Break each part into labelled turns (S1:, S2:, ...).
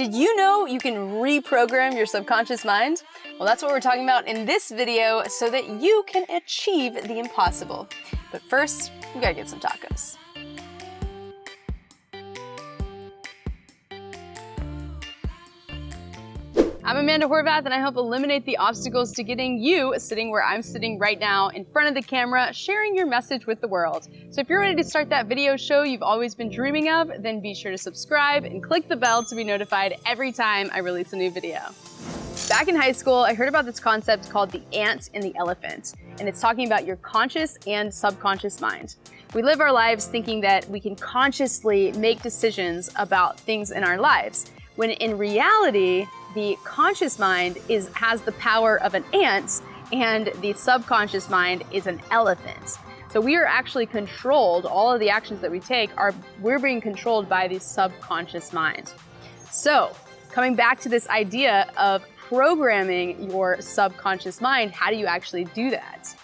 S1: Did you know you can reprogram your subconscious mind? Well, that's what we're talking about in this video so that you can achieve the impossible. But first, we gotta get some tacos. I'm Amanda Horvath, and I help eliminate the obstacles to getting you sitting where I'm sitting right now in front of the camera, sharing your message with the world. So if you're ready to start that video show you've always been dreaming of, then be sure to subscribe and click the bell to be notified every time I release a new video. Back in high school, I heard about this concept called the ant and the elephant, and it's talking about your conscious and subconscious mind. We live our lives thinking that we can consciously make decisions about things in our lives, when in reality, the conscious mind has the power of an ant and the subconscious mind is an elephant. So we are actually controlled, all of the actions that we take, we're being controlled by the subconscious mind. So coming back to this idea of programming your subconscious mind, how do you actually do that?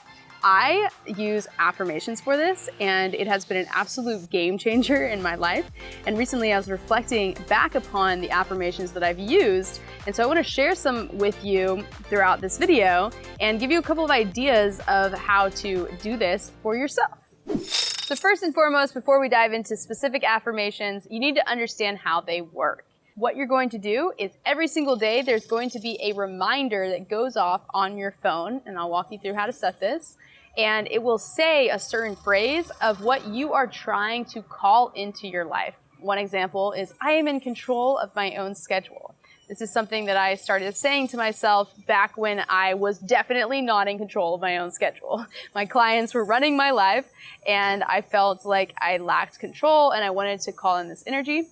S1: I use affirmations for this, and it has been an absolute game changer in my life. And recently I was reflecting back upon the affirmations that I've used, and so I want to share some with you throughout this video and give you a couple of ideas of how to do this for yourself. So first and foremost, before we dive into specific affirmations, you need to understand how they work. What you're going to do is every single day there's going to be a reminder that goes off on your phone, and I'll walk you through how to set this. And it will say a certain phrase of what you are trying to call into your life. One example is, I am in control of my own schedule. This is something that I started saying to myself back when I was definitely not in control of my own schedule. My clients were running my life, and I felt like I lacked control, and I wanted to call in this energy.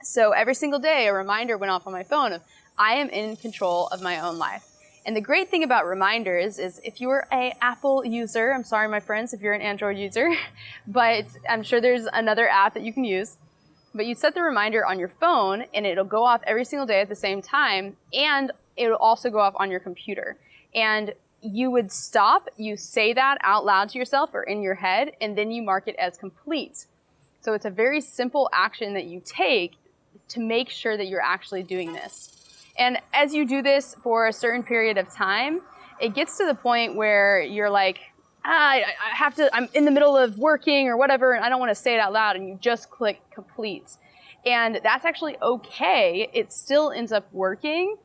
S1: So every single day, a reminder went off on my phone of, I am in control of my own life. And the great thing about reminders is if you're an Apple user, I'm sorry my friends if you're an Android user, but I'm sure there's another app that you can use. But you set the reminder on your phone and it'll go off every single day at the same time, and it'll also go off on your computer. And you would stop, you say that out loud to yourself or in your head, and then you mark it as complete. So it's a very simple action that you take to make sure that you're actually doing this. And as you do this for a certain period of time, it gets to the point where you're like, I'm in the middle of working or whatever, and I don't want to say it out loud, and you just click complete. And that's actually okay. It still ends up working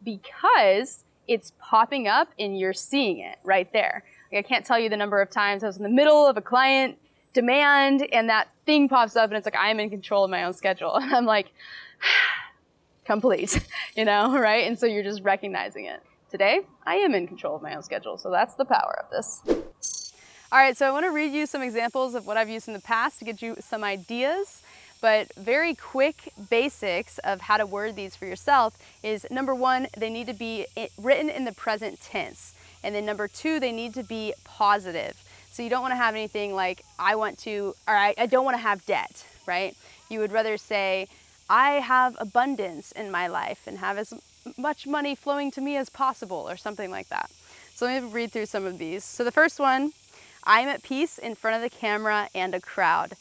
S1: because it's popping up and you're seeing it right there. Like, I can't tell you the number of times I was in the middle of a client demand and that thing pops up and it's like, I'm in control of my own schedule. And I'm like, complete, right? And so you're just recognizing it. Today, I am in control of my own schedule, so that's the power of this. All right, so I want to read you some examples of what I've used in the past to get you some ideas, but very quick basics of how to word these for yourself is, number one, they need to be written in the present tense. And then number two, they need to be positive. So you don't want to have anything like, I don't want to have debt, right? You would rather say, I have abundance in my life and have as much money flowing to me as possible, or something like that. So let me read through some of these. So the first one, I'm at peace in front of the camera and a crowd.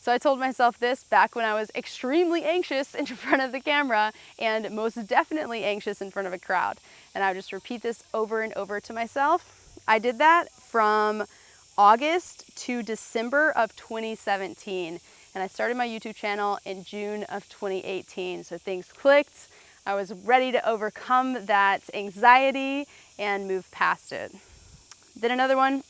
S1: So I told myself this back when I was extremely anxious in front of the camera and most definitely anxious in front of a crowd. And I would just repeat this over and over to myself. I did that from August to December of 2017. And I started my YouTube channel in June of 2018. So things clicked. I was ready to overcome that anxiety and move past it. Then another one,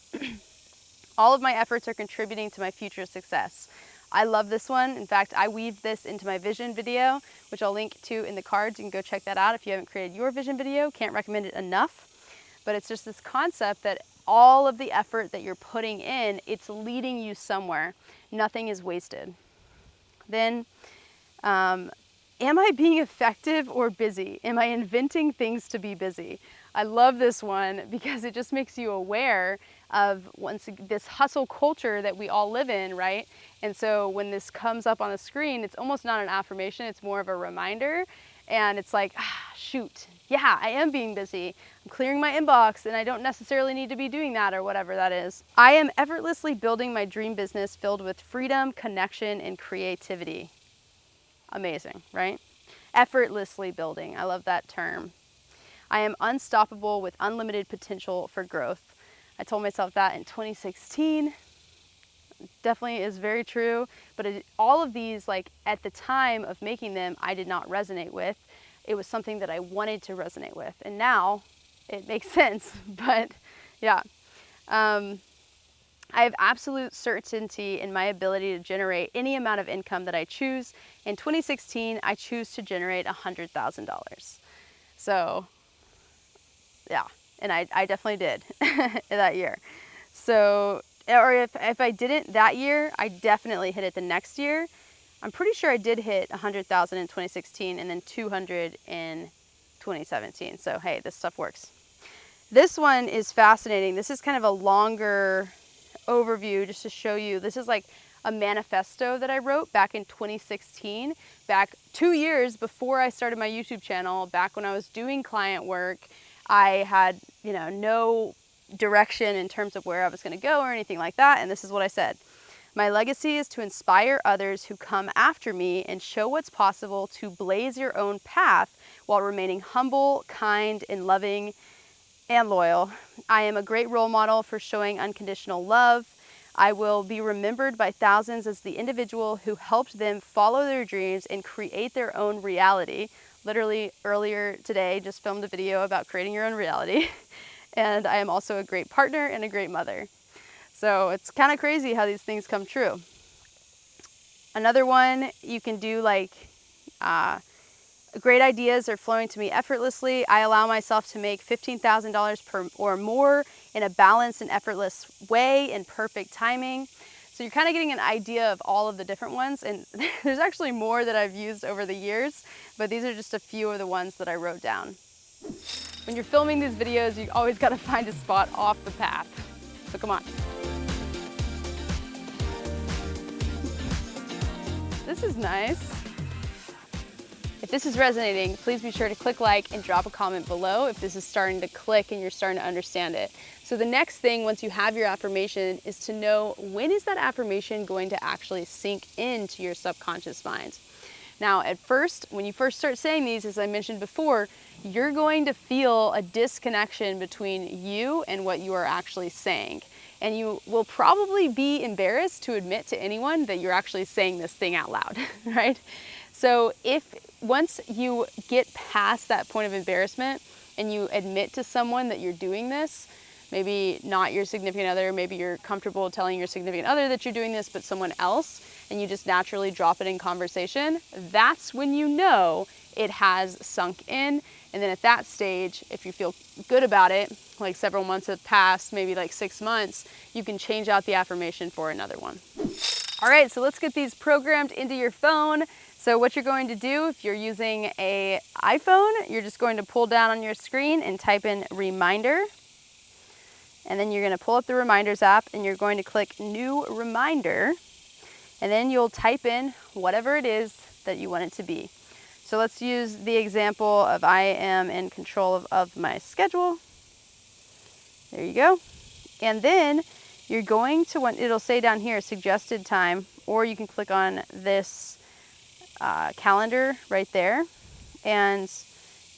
S1: all of my efforts are contributing to my future success. I love this one. In fact, I weaved this into my vision video, which I'll link to in the cards. You can go check that out if you haven't created your vision video. Can't recommend it enough. But it's just this concept that all of the effort that you're putting in, it's leading you somewhere. Nothing is wasted. Then, am I being effective or busy? Am I inventing things to be busy? I love this one because it just makes you aware of this hustle culture that we all live in, right? And so when this comes up on the screen, it's almost not an affirmation, it's more of a reminder. And it's like, shoot, yeah, I am being busy. I'm clearing my inbox and I don't necessarily need to be doing that, or whatever that is. I am effortlessly building my dream business filled with freedom, connection, and creativity. Amazing, right? effortlessly building. I love that term. I am unstoppable with unlimited potential for growth. I told myself that in 2016. Definitely is very true, but all of these, like at the time of making them, I did not resonate with. It was something that I wanted to resonate with, and now it makes sense. But yeah, I have absolute certainty in my ability to generate any amount of income that I choose. In 2016, I choose to generate $100,000. So yeah, and I definitely did that year. So, or if I didn't that year, I definitely hit it the next year. I'm pretty sure I did hit 100,000 in 2016 and then 200 in 2017. So hey, this stuff works. This one is fascinating. This is kind of a longer overview just to show you. This is like a manifesto that I wrote back in 2016, back 2 years before I started my YouTube channel, back when I was doing client work. I had, no direction in terms of where I was going to go or anything like that. And this is what I said. My legacy is to inspire others who come after me and show what's possible to blaze your own path while remaining humble, kind, and loving and loyal. I am a great role model for showing unconditional love. I will be remembered by thousands as the individual who helped them follow their dreams and create their own reality. Literally earlier today, just filmed a video about creating your own reality. And I am also a great partner and a great mother. So it's kind of crazy how these things come true. Another one, you can do like, great ideas are flowing to me effortlessly. I allow myself to make $15,000 per or more in a balanced and effortless way in perfect timing. So you're kind of getting an idea of all of the different ones. And there's actually more that I've used over the years, but these are just a few of the ones that I wrote down. When you're filming these videos, you always got to find a spot off the path. So come on. This is nice. If this is resonating, please be sure to click like and drop a comment below if this is starting to click and you're starting to understand it. So the next thing, once you have your affirmation, is to know when is that affirmation going to actually sink into your subconscious mind. Now, at first, when you first start saying these, as I mentioned before, you're going to feel a disconnection between you and what you are actually saying. And you will probably be embarrassed to admit to anyone that you're actually saying this thing out loud, right? So once you get past that point of embarrassment and you admit to someone that you're doing this, maybe not your significant other, maybe you're comfortable telling your significant other that you're doing this, but someone else, and you just naturally drop it in conversation, that's when you know it has sunk in. And then at that stage, if you feel good about it, like several months have passed, maybe like 6 months, you can change out the affirmation for another one. All right, so let's get these programmed into your phone. So what you're going to do, if you're using an iPhone, you're just going to pull down on your screen and type in reminder. And then you're going to pull up the reminders app and you're going to click new reminder. And then you'll type in whatever it is that you want it to be. So let's use the example of I am in control of my schedule. There you go. And then you're going to want, it'll say down here, suggested time, or you can click on this calendar right there. And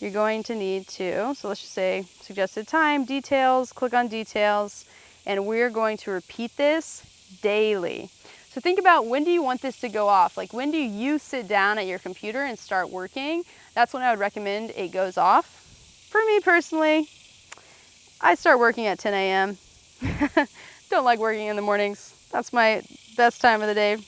S1: you're going to need to, so let's just say suggested time, details, click on details, and we're going to repeat this daily. So think about, when do you want this to go off? Like, when do you sit down at your computer and start working? That's when I would recommend it goes off. For me personally, I start working at 10 a.m. Don't like working in the mornings. That's my best time of the day.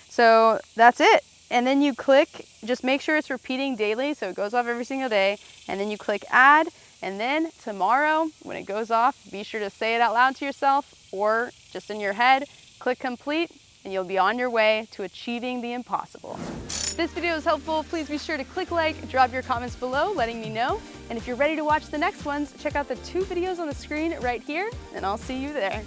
S1: So that's it. And then you click, just make sure it's repeating daily so it goes off every single day. And then you click add. And then tomorrow, when it goes off, be sure to say it out loud to yourself or just in your head, click complete, and you'll be on your way to achieving the impossible. If this video is helpful, please be sure to click like, drop your comments below, letting me know. And if you're ready to watch the next ones, check out the 2 videos on the screen right here, and I'll see you there.